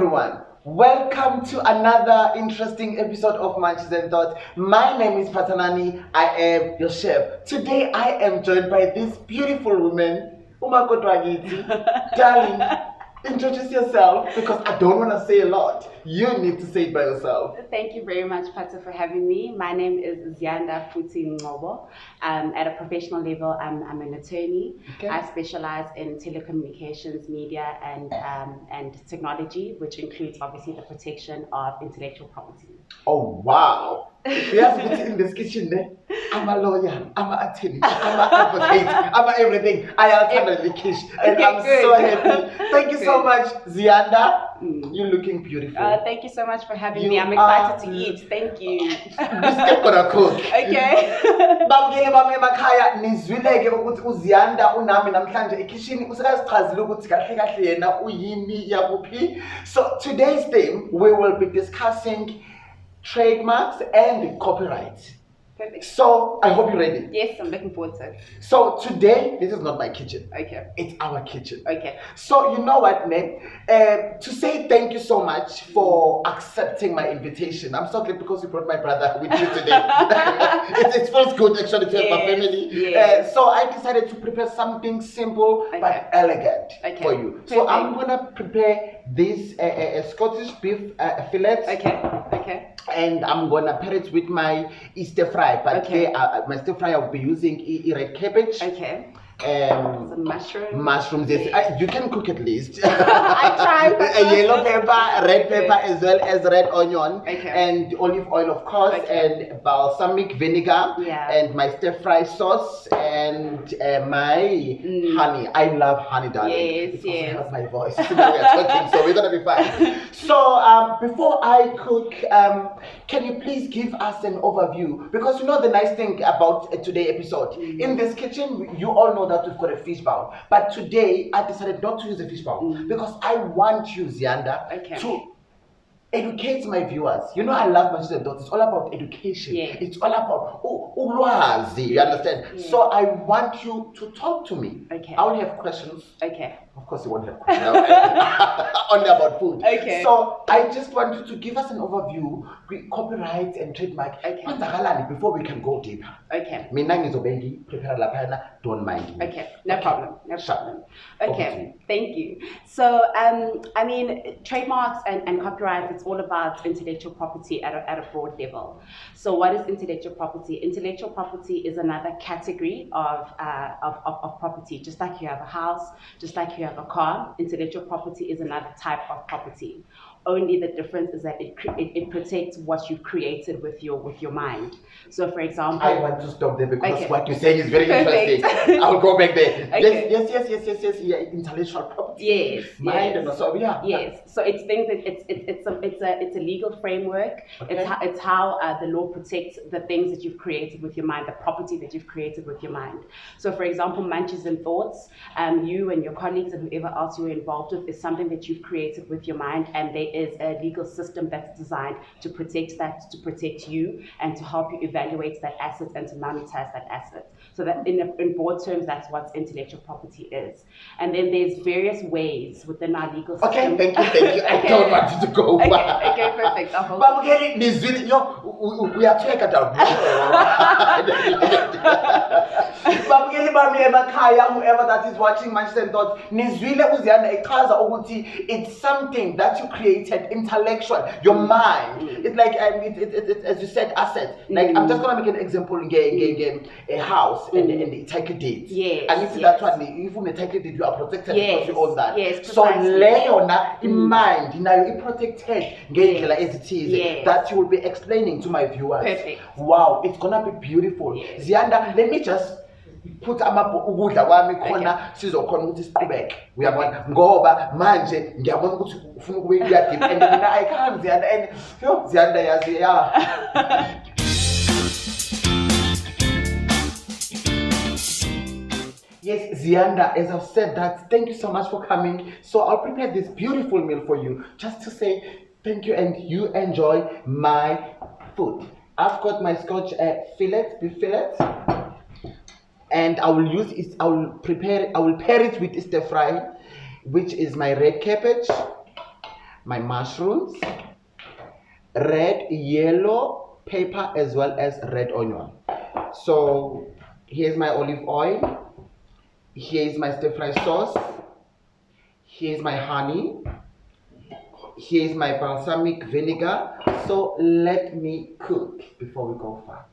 everyone. Welcome to another interesting episode of Munchies and Thoughts. My name is Phathanani. I am your chef. Today I am joined by this beautiful woman, Darling, introduce yourself because I don't want to say a lot. You need to say it by yourself. Thank you very much, Pata, for having me. My name is Zianda Futhi Ngobo. At a professional level, I'm an attorney. Okay. I specialize in telecommunications, media, and technology, which includes obviously the protection of intellectual property. Oh wow! Yes, in this kitchen, I'm a lawyer, I'm an attorney, I'm an advocate, I'm an everything. I am a kitchen, and I'm good. So happy. Thank you so much, Zianda. You're looking beautiful. Thank you so much for having me. I'm excited to eat. Thank you. Biscuit gonna cook. Okay. Bamngeke bami emakhaya nizwileke ukuthi uZiyanda unami namhlanje ekitchen usakasichazile ukuthi kahle kahle yena uyini yakuphi. So today's theme we will be discussing trademarks and copyright. Perfect. So I hope you're ready. Yes, I'm looking forward to it. So today, this is not my kitchen. Okay. It's our kitchen. Okay. So you know what, man? To say thank you so much for accepting my invitation. I'm so glad because you brought my brother with you today. it feels good actually to have my family. Yes. So I decided to prepare something simple but elegant for you. Perfect. So I'm gonna prepare this Scottish beef fillet. Okay. And I'm gonna pair it with my Easter fry, but my stir fry I'll be using red cabbage. Okay. Some mushrooms. Yes. You can cook at least. I try. Yellow pepper, red pepper, as well as red onion, okay. And olive oil, of course, and balsamic vinegar, and my stir fry sauce, and my honey. I love honey, darling. Yes, it also helps my voice. We are talking, so we're gonna be fine. So before I cook, can you please give us an overview? Because you know the nice thing about today's episode, in this kitchen, you all know that we've got a fish bowl, but today I decided not to use a fish bowl because I want you, Zianda, to educate my viewers. You know I love Munchies and Thoughts. It's all about education. Yeah. It's all about ulwazi. You understand? Yeah. So I want you to talk to me. Okay. I will have questions. Okay. Of course you won't have questions. Only about food. Okay. So I just want you to give us an overview, copyright and trademark. Okay. Before we can go deeper. Okay. Prepare lapana. Don't mind me. Okay. No problem. No problem. Okay. Thank you. So I mean, trademarks and copyright, it's all about intellectual property at a broad level. So what is intellectual property? Intellectual property is another category of property. Just like you have a house, just like you have a car, intellectual property is another type of property. Only the difference is that it protects what you've created with your mind. So for example, I want to stop there because what you're saying is very interesting. I'll go back there. Okay. Yes. Yeah, intellectual property. Yes. Mind and so Yes. So it's things that it's a legal framework. Okay. It's how the law protects the things that you've created with your mind, the property that you've created with your mind. So for example, Munchies and Thoughts, you and your colleagues and whoever else you were involved with is something that you've created with your mind, and there is a legal system that's designed to protect that, to protect you, and to help you evaluate that asset and to monetize that asset. So that in broad terms, that's what intellectual property is. And then there's various ways within our legal system. Okay, thank you. I don't want you to go back. Okay, perfect. But we are taking it out. Whoever that is watching Munchies and Thoughts, it's something that you created, intellectual, your mind. It's like as you said, asset. Like I'm just gonna make an example. A house and the title deed. Yes. And if that one, even the title deed, you are protected because you own that. Yes. So Leona, in mind, now you protected as it is. That you will be explaining to my viewers. Perfect. Wow, it's gonna be beautiful. Yes. Zianda, let me just put ukudla kwami khona sizokhona ukuthi siqhubeke. Uyabona ngoba manje ngiyabona ukuthi ufuna kube deep and mina I can't Zianda and Zianda yazi Yes, Zianda, as I've said that, thank you so much for coming. So I'll prepare this beautiful meal for you just to say thank you and you enjoy my food. I've got my Scotch beef fillet. And I will pair it with stir fry, which is my red cabbage, my mushrooms, red, yellow pepper, as well as red onion. So here's my olive oil, here's my stir fry sauce, here's my honey, here's my balsamic vinegar. So let me cook before we go far.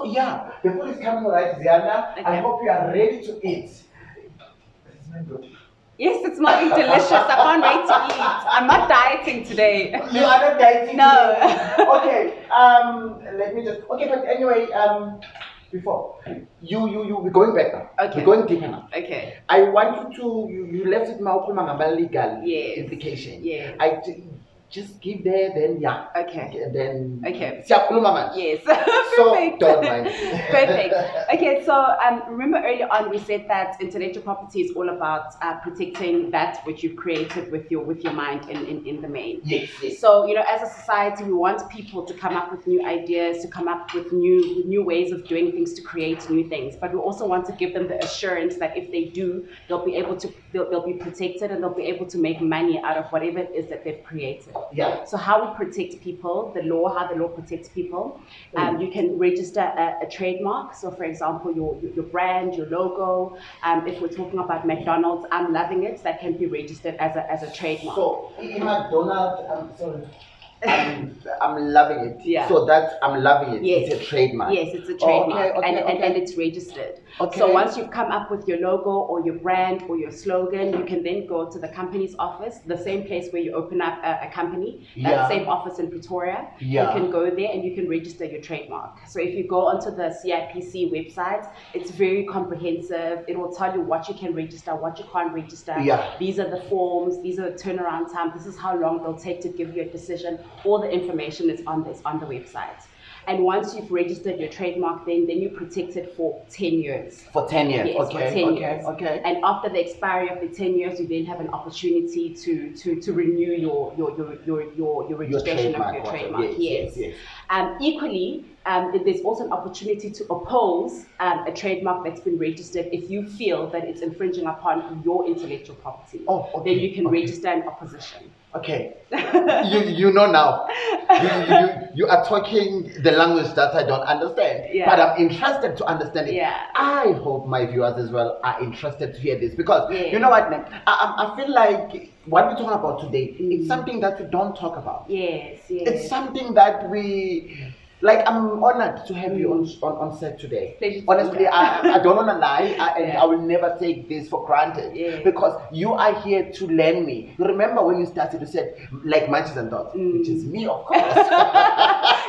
Yeah, the food is coming right, Ziana. Okay. I hope you are ready to eat. Yes, it's smelling delicious. I can't wait to eat. I'm not dieting today. You are not dieting No. today? Okay, let me just, but anyway, before, we're going back now. Okay. We're going deeper now. Okay. I want you left it now, legal implication. Yes. Just give there, then yeah. Okay. And then okay. Yes. So don't mind. Perfect. Okay, so remember earlier on we said that intellectual property is all about protecting that which you've created with your mind in the main. Yes. So as a society we want people to come up with new ideas, to come up with new ways of doing things, to create new things. But we also want to give them the assurance that if they do, they'll be able to they'll be protected and they'll be able to make money out of whatever it is that they've created. Yeah. So how we protect people, how the law protects people. You can register a trademark. So for example, your brand, your logo. If we're talking about McDonald's, I'm loving it. That can be registered as a trademark. So in McDonald's, I'm loving it. Yeah. So that's I'm loving it. Yes. It's a trademark. Yes, it's a trademark. Okay. And it's registered. Okay. So once you've come up with your logo or your brand or your slogan, you can then go to the company's office, the same place where you open up a company, that same office in Pretoria. Yeah. You can go there and you can register your trademark. So if you go onto the CIPC website, it's very comprehensive. It will tell you what you can register, what you can't register. Yeah. These are the forms, these are the turnaround time, this is how long they'll take to give you a decision. All the information is on the website. And once you've registered your trademark, then you protect it for 10 years. For 10 years, yes, okay. For 10 years. Okay. And after the expiry of the 10 years, you then have an opportunity to renew your registration of your trademark. Yes. Equally, there's also an opportunity to oppose a trademark that's been registered if you feel that it's infringing upon your intellectual property. Oh, okay. Then you can register an opposition. Okay. you know now. You are talking the language that I don't understand. Yeah. But I'm interested to understand it. Yeah. I hope my viewers as well are interested to hear this because Yeah. you know what, I feel like what we're talking about today, it's something that we don't talk about. Yes. It's something that we Like, I'm honored to have you on set today. Pleasure. Honestly, I don't want to lie, and I will never take this for granted, because you are here to learn me. You remember when you started, you said, like, Munchies and Thoughts, which is me, of course.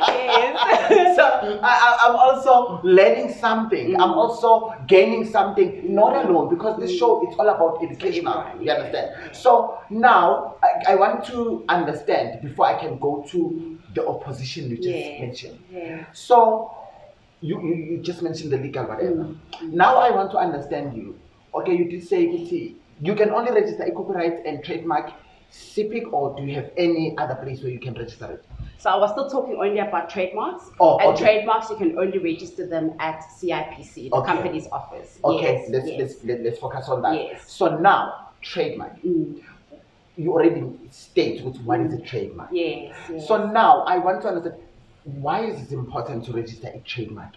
Yes. So I'm also learning something. I'm also gaining something, not alone, because this show, it's all about education. You understand? So now, I want to understand, before I can go to the opposition you just mentioned. So you just mentioned the legal whatever. Now I want to understand you. Okay, you did say you can only register a copyright and trademark CPIC, or do you have any other place where you can register it? So I was still talking only about trademarks. Trademarks, you can only register them at CIPC, the company's office. Okay, let's focus on that. So now, trademark. You already state what is a trademark. Yes. So now I want to understand, why is it important to register a trademark?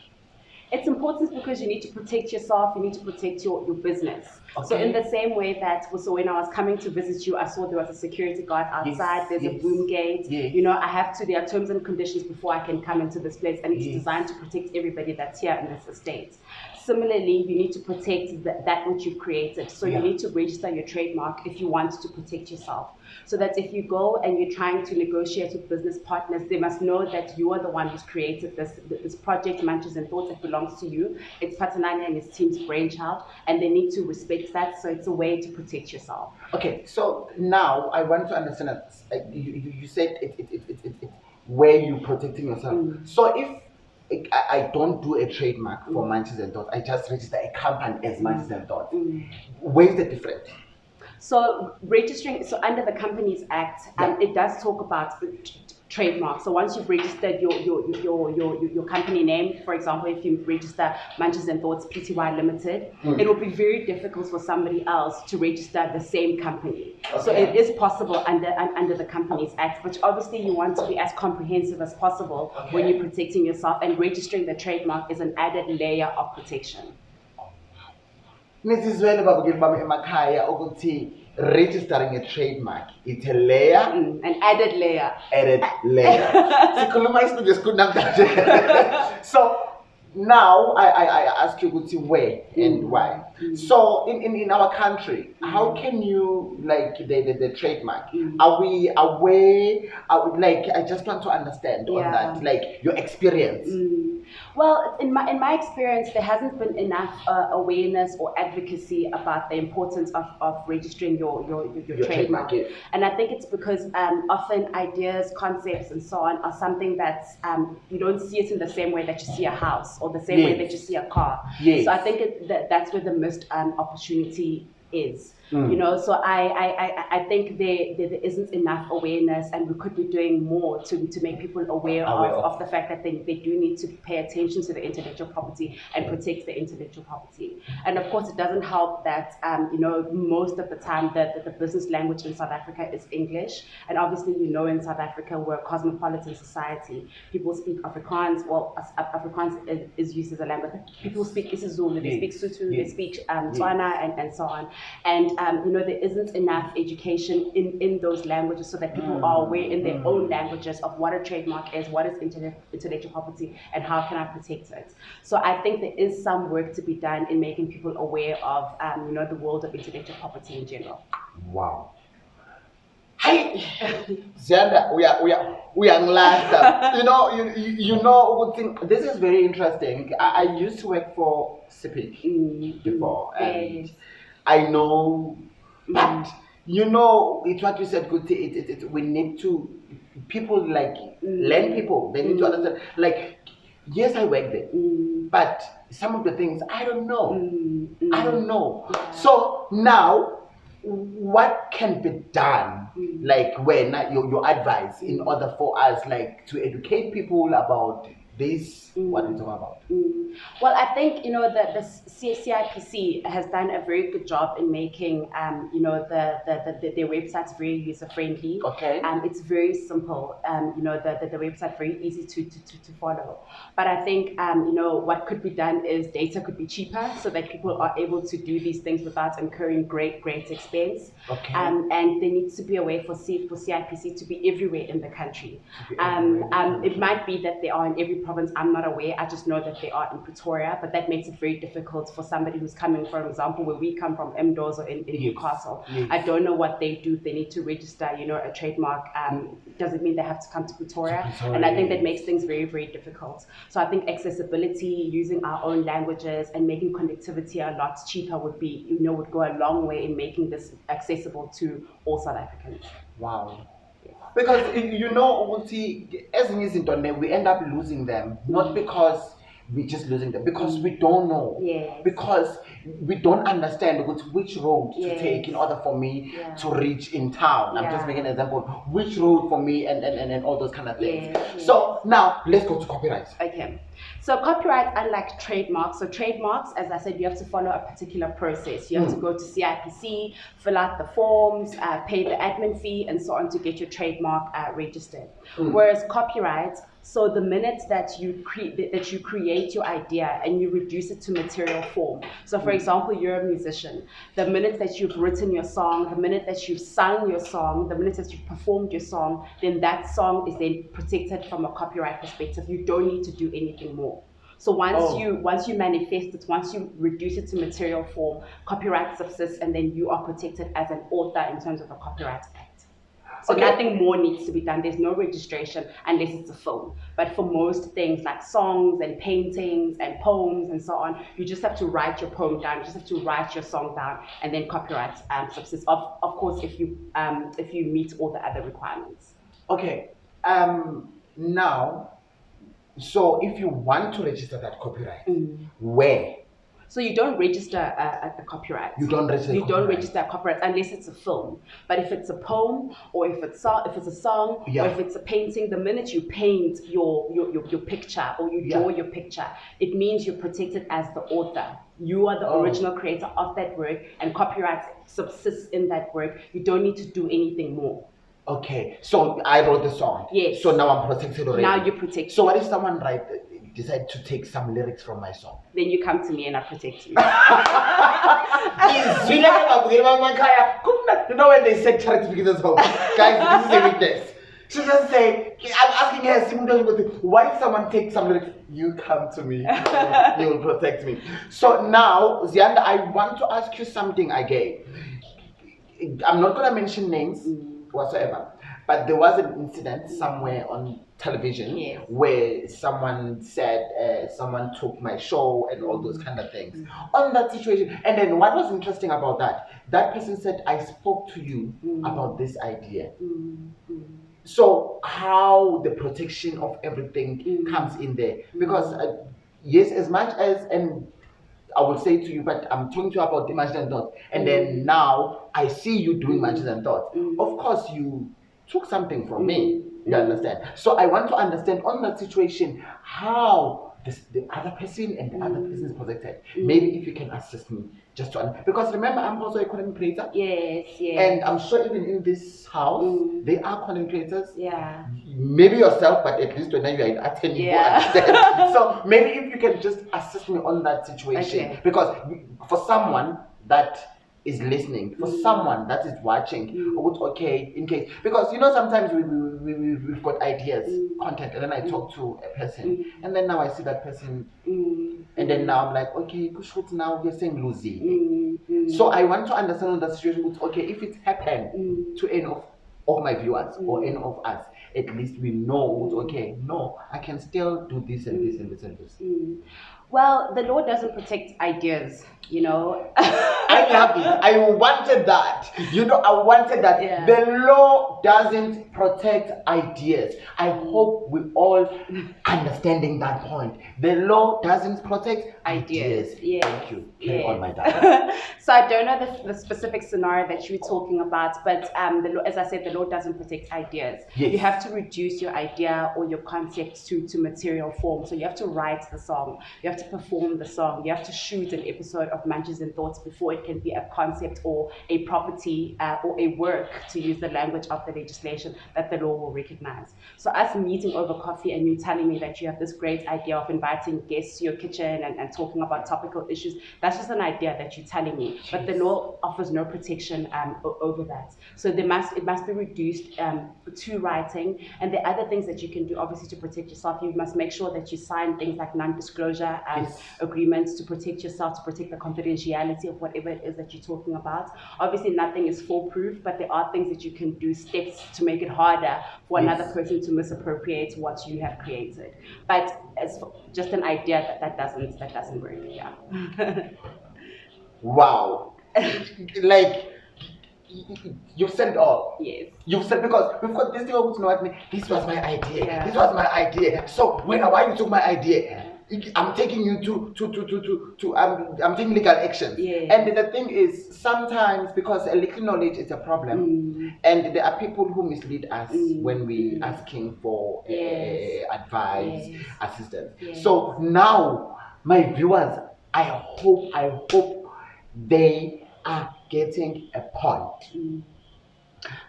It's important because you need to protect yourself, you need to protect your business. So in the same way that, so when I was coming to visit you, I saw there was a security guard outside, there's a boom gate. You know, there are terms and conditions before I can come into this place, and it's designed to protect everybody that's here in this estate. Similarly, you need to protect that which you've created. So you need to register your trademark if you want to protect yourself. So that if you go and you're trying to negotiate with business partners, they must know that you are the one who's created this project, Munchies and Thoughts. It belongs to you. It's Phathanani and his team's brainchild, and they need to respect that. So it's a way to protect yourself. Okay, so now I want to understand that you said it's where you're protecting yourself. So if I don't do a trademark for Munchies and Thoughts, I just register a company as Munchies and Thoughts. Where's the difference? So registering, so under the Companies Act, it does talk about trademark. So once you've registered your company name, for example, if you register Munchies and Thoughts Pty Limited, it will be very difficult for somebody else to register the same company. So it is possible under the Companies Act, but obviously you want to be as comprehensive as possible when you're protecting yourself, and registering the trademark is an added layer of protection. Registering a trademark, it's a layer, an added layer. So now I ask you where and why. So in our country, how can you, like, the trademark? Are we aware? I just want to understand on that, like, your experience. Well, in my experience, there hasn't been enough awareness or advocacy about the importance of registering your trademark. And I think it's because often ideas, concepts, and so on are something that you don't see it in the same way that you see a house, or the same way that you see a car. So I think that's where the missed opportunity is. You know, so I think there isn't enough awareness, and we could be doing more to make people aware of the fact that they do need to pay attention to the intellectual property and protect the intellectual property. And of course, it doesn't help that you know, most of the time the business language in South Africa is English, and obviously, you know, in South Africa we're a cosmopolitan society. People speak Afrikaans. Well, Afrikaans is used as a language. People speak isiZulu, they speak Sotho, they speak Tswana, and so on. And you know, there isn't enough education in those languages, so that people are aware in their own languages of what a trademark is, what is intellectual property, and how can I protect it. So I think there is some work to be done in making people aware of you know, the world of intellectual property in general. Wow. Hey, Zanda, we are glad. You know, this is very interesting. I used to work for CPIC before, and I know, but you know, it's what you said, good. We need to, people like learn people. They need to understand. Like, yes, I work there, but some of the things I don't know. I don't know. So now, what can be done? Like, when your advice in order for us, like, to educate people about this, what we talk about? Well, I think, you know, the CIPC has done a very good job in making, you know, their websites very user friendly. It's very simple. You know, the website very easy to follow. But I think, you know, what could be done is data could be cheaper, so that people are able to do these things without incurring great expense. And there needs to be a way for CIPC to be everywhere in the country. It might be that they are in every province, I'm not aware. I just know that they are in Pretoria, but that makes it very difficult for somebody who's coming, for example, where we come from, Mdos or in Newcastle. Yes. I don't know what they do. They need to register, a trademark. Doesn't mean they have to come to Pretoria. And I think that makes things very, very difficult. So I think accessibility, using our own languages and making connectivity a lot cheaper would go a long way in making this accessible to all South Africans. Wow. Because, as we end up losing them, not because we're just losing them, because we don't know. Yes. Because we don't understand which road to take in order for me to reach in town. I'm just making an example. Which road for me and all those kind of things. So now, let's go to copyright. Okay. So copyright, unlike trademarks, so trademarks, as I said, you have to follow a particular process. You have to go to CIPC, fill out the forms, pay the admin fee, and so on to get your trademark registered. Whereas copyright, so the minute that you create your idea and you reduce it to material form. So for example, you're a musician. The minute that you've written your song, the minute that you've sung your song, the minute that you've performed your song, then that song is then protected from a copyright perspective. You don't need to do anything more. So once you manifest it, once you reduce it to material form, copyright subsists, and then you are protected as an author in terms of the Copyright Act. So nothing more needs to be done. There's no registration unless it's a film. But for most things like songs and paintings and poems and so on, you just have to write your poem down. You just have to write your song down, and then copyright subsists. Of course, if you meet all the other requirements. Okay. Now, so if you want to register that copyright, where? So you don't register a copyright. You don't register a copyright unless it's a film. But if it's a poem, or if it's a song, or if it's a painting, the minute you paint your picture or you draw your picture, it means you're protected as the author. You are the original creator of that work, and copyright subsists in that work. You don't need to do anything more. Okay, so I wrote the song. Yes. So now I'm protected already. Now you're protected. So what if someone decide to take some lyrics from my song? Then you come to me and I protect you. You know when they said charity begins at home, guys, this is a weakness. She just say, I'm asking her, why if someone takes some lyrics? You come to me, you will protect me. So now, Zianda, I want to ask you something again. I'm not going to mention names whatsoever, but there was an incident somewhere on television where someone said someone took my show and all those kind of things on that situation. And then what was interesting about that person said, I spoke to you about this idea. So how the protection of everything comes in there, because yes, as much as, and I will say to you, but I'm talking to you about Images and Thoughts, and then now I see you doing Images and Thoughts. Of course, you took something from me. You understand? So I want to understand on that situation how the other person and the other person is protected. Maybe if you can assist me just to understand. Because remember, I'm also a content creator. Yes. And I'm sure even in this house, they are content creators. Yeah. Maybe yourself, but at least when you're in attending, you understand. So maybe if you can just assist me on that situation. Because for someone that is listening, for someone that is watching, in case, because sometimes we've got ideas, content, and then I talk to a person, and then now I see that person, and then now I'm like, okay, now we're saying losing. So I want to understand that situation. If it happened to any of my viewers or any of us, at least we know, no, I can still do this and this and this and this. Well, the law doesn't protect ideas, I love it. I wanted that. I wanted that. Yeah. The law doesn't protect ideas. I hope we all understanding that point. The law doesn't protect ideas. Yeah. Thank you. Carry on, my darling. So I don't know the specific scenario that you're talking about, but the law, as I said, the law doesn't protect ideas. Yes. You have to reduce your idea or your concept to material form. So you have to write the song. You have to to perform the song. You have to shoot an episode of Munchies and Thoughts before it can be a concept or a property or a work, to use the language of the legislation, that the law will recognize. So us meeting over coffee and you telling me that you have this great idea of inviting guests to your kitchen and talking about topical issues, that's just an idea that you're telling me. But the law offers no protection over that. So it must be reduced to writing. And the other things that you can do, obviously, to protect yourself, you must make sure that you sign things like non-disclosure agreements to protect yourself, to protect the confidentiality of whatever it is that you're talking about. Obviously, nothing is foolproof, but there are things that you can do, steps to make it harder for another person to misappropriate what you have created. But as just an idea that doesn't work. Yeah. Wow. Like, you've said it all. Yes. You've said, because we've got this thing over to know what this was my idea. Yeah. This was my idea. So why you took my idea? I'm taking you to I'm taking legal action. Yeah. And the thing is, sometimes because a little knowledge is a problem, and there are people who mislead us when we asking for advice, assistance. Yes. So now, my viewers, I hope they are getting a point.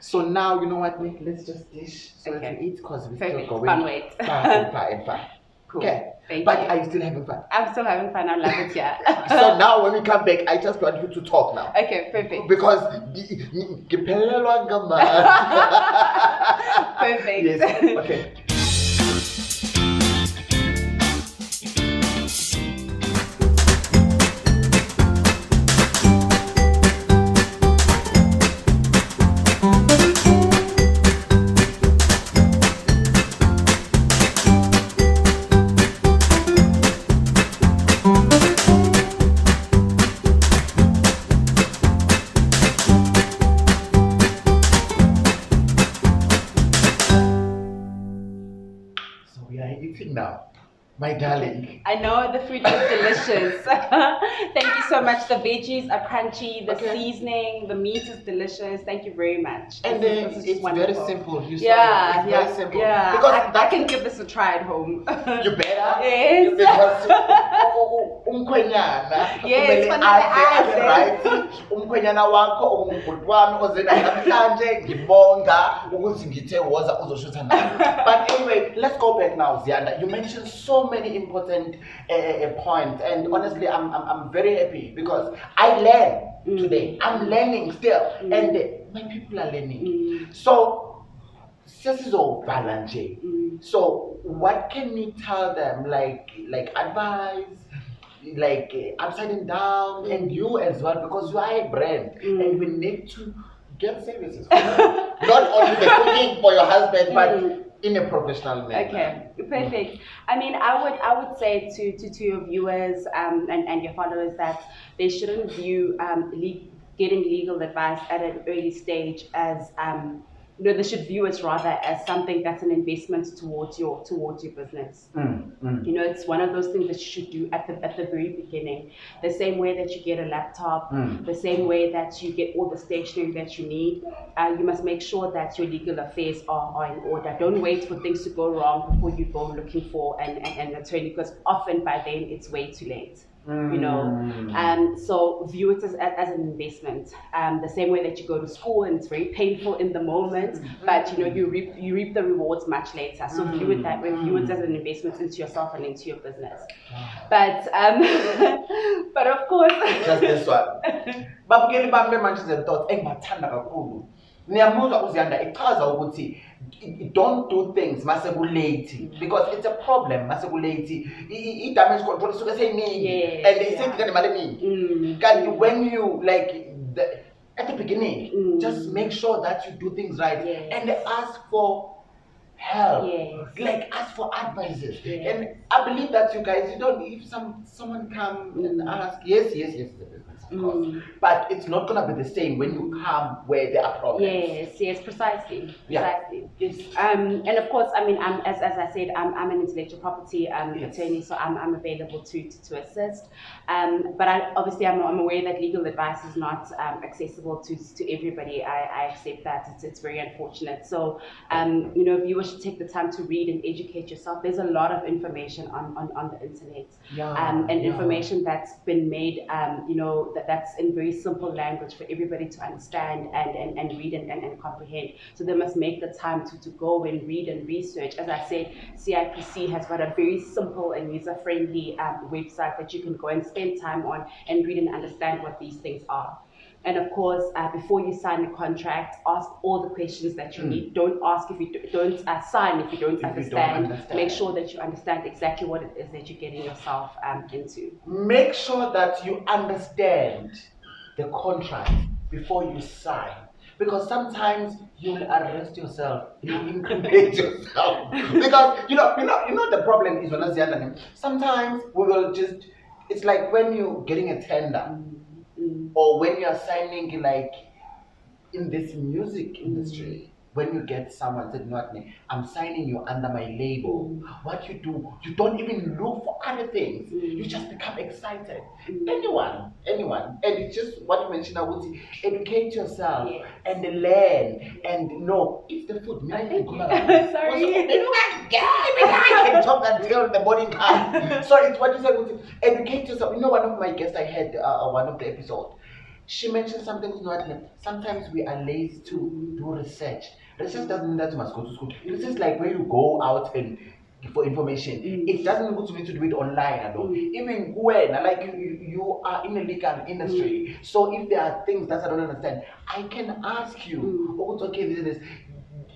So now, you know what, Nick? Let's just dish so that we eat, because we're still going Can't wait. far and far. Cool. Okay. Thank But you. are you still having fun? I'm still having fun. I love it, yeah. So now when we come back, I just want you to talk now. Okay, perfect. Because Perfect. Yes. Okay. Now, my darling. I know the food is delicious. Thank you so much. The veggies are crunchy, the seasoning, the meat is delicious. Thank you very much. And this it's wonderful. Very simple. You saw yeah, it's yeah, very simple. yeah. Because I can give this a try at home. You better. Yes. Because umkhwenyana Yes, kumele aze right. Umkhwenyana wakho ungubhuti wami ozena namhlanje ngibonga ukuthi ngithe woza uzoshutha naye. But anyway, let's go back now, Ziyanda. You mentioned so many important points, and honestly, I'm very happy because I learn today. I'm learning still, and my people are learning. So, so what can you tell them, like advice, like upside and down, and you as well, because you are a brand, and we need to get services. Not only the cooking for your husband, but in a professional manner. Okay, perfect. I mean, I would say to your viewers and your followers that they shouldn't view getting legal advice at an early stage as they should view it rather as something that's an investment towards your business. It's one of those things that you should do at the very beginning. The same way that you get a laptop, the same way that you get all the stationery that you need, you must make sure that your legal affairs are in order. Don't wait for things to go wrong before you go looking for an attorney, because often by then it's way too late. So view it as an investment. The same way that you go to school and it's very painful in the moment, but you reap the rewards much later. So view it that way. View it as an investment into yourself and into your business. But but of course, just this one. Babukeli bami Munchies and Thoughts engibathanda kakhulu. Niyamuzwa uZiyanda ichaza ukuthi don't do things masekulate, because it's a problem masekulate. I-damage control isuke seyiningi and isenzika nemali eningi. Kanti when you at the beginning, just make sure that you do things right and ask for help, ask for advices. And I believe that you guys, if someone come and ask, yes, it's a business, of course, but it's not gonna be the same when you come where there are problems. Yes, precisely. Yeah. Yes. And of course, I mean, as I said, I'm an intellectual property attorney, so I'm available to assist. But obviously, I'm aware that legal advice is not accessible to everybody. I accept that. It's very unfortunate. So, if you wish to take the time to read and educate yourself, there's a lot of information on the internet, and information that's been made, that's in very simple language for everybody to understand and read and comprehend. So they must make the time to go and read and research. As I said, CIPC has got a very simple and user-friendly website that you can go and spend time on and read and understand what these things are. And of course, before you sign a contract, ask all the questions that you need. Don't ask if you don't sign if you don't understand. Make sure that you understand exactly what it is that you're getting yourself into. Make sure that you understand the contract before you sign, because sometimes you'll arrest yourself, you'll incriminate yourself. Because you know the problem is when sometimes we will just, it's like when you're getting a tender. Or when you're signing, like in this music industry, when you get someone said, I'm signing you under my label. What you do, you don't even look for other things. You just become excited. Anyone. And it's just what you mentioned, I would say, educate yourself and learn and know. It's the food. Thank you. Sorry. I can talk until the morning comes. So it's what you said, educate yourself. One of my guests I had one of the episodes, she mentioned something, sometimes we are lazy to do research. Research doesn't mean that you must go to school. Research is like where you go out and for information. It doesn't need to do it online at all. Even when, like you are in the legal industry, so if there are things that I don't understand, I can ask you, okay, this is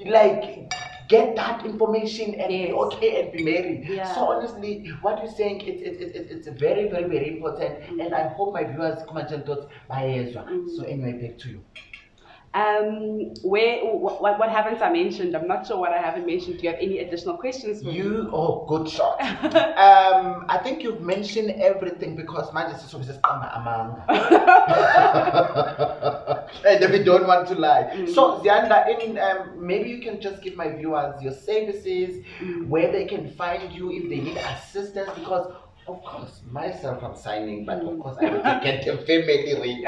like, get that information and be okay and be married. So honestly, what you're saying, it's very, very, very important, and I hope my viewers come and thought by So anyway, back to you. What haven't I mentioned? I'm not sure what I haven't mentioned. Do you have any additional questions for me? Good shot. I think you've mentioned everything, because my just is among. And we don't want to lie. So Zianda, maybe you can just give my viewers your services, where they can find you if they need assistance, because of course myself I'm signing, but of course I need to get the family.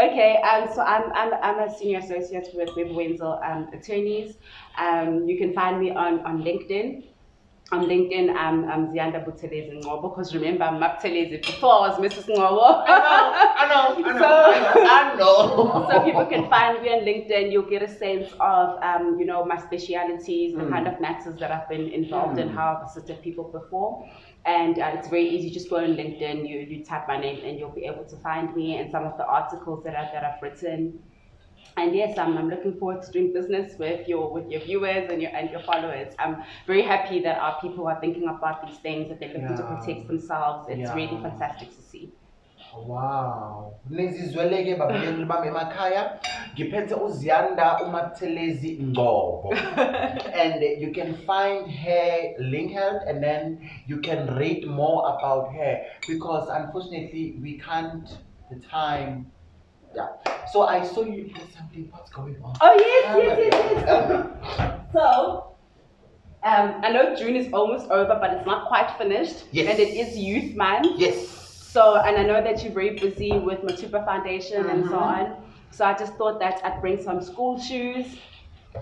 Okay, so I'm a senior associate with Webb Wenzel Attorneys. You can find me on LinkedIn. On LinkedIn, I'm Zianda Buthelezi Ngobo, because remember, I'm Mabuthelezi before I was Mrs. Ngobo. I know. So people can find me on LinkedIn. You'll get a sense of, my specialities, the kind of matters that I've been involved in, how I've assisted people before. And it's very easy. Just go on LinkedIn, you type my name, and you'll be able to find me and some of the articles that I've written. And yes, I'm looking forward to doing business with your viewers and your followers. I'm very happy that our people are thinking about these things, that they're looking to protect themselves. It's really fantastic to see. Wow. Nizizweleke babuyeli bami emakhaya. Ngiphethe uZiyanda uMabuthelezi Ngobo. And you can find her link out, and then you can read more about her, because unfortunately we can't the time. So I saw you do something. What's going on? Oh yes. So I know June is almost over, but it's not quite finished. Yes. And it is Youth Month. Yes. So, and I know that you're very busy with Mothupa Foundation and so on. So I just thought that I'd bring some school shoes,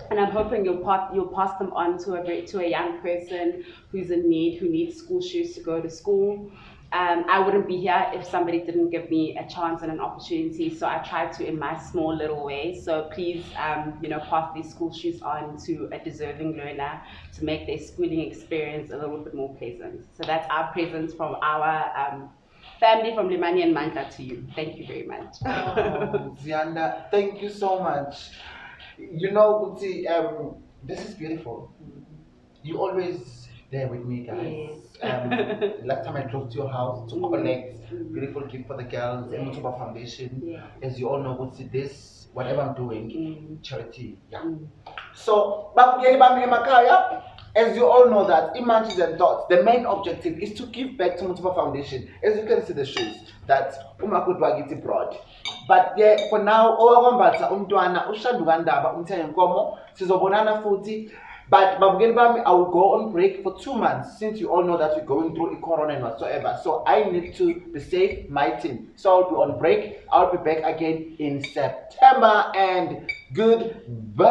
and I'm hoping you'll pass them on to a young person who's in need, who needs school shoes to go to school. I wouldn't be here if somebody didn't give me a chance and an opportunity. So I tried to in my small little way. So please, pass these school shoes on to a deserving learner to make their schooling experience a little bit more pleasant. So that's our present from our family, from Limani and Mantla, to you. Thank you very much. Zianda, thank you so much. Uti, this is beautiful. You always there with me, guys. Last time I drove to your house to collect beautiful gift for the girls, and Mothupa Foundation. As you all know, this, whatever I'm doing, charity. So, babukeli bami emakhaya, As you all know that in Munchies and Thoughts, the main objective is to give back to Mothupa Foundation. As you can see the shoes that umakudwagiti brought. But yeah, for now, owakwambatha umntwana ushanduka ndaba umthenge inkomo sizobonana futhi. But babukeli bami, I will go on break for 2 months since you all know that we're going through a corona and whatsoever. So I need to be safe, my team. So I'll be on break. I'll be back again in September and goodbye.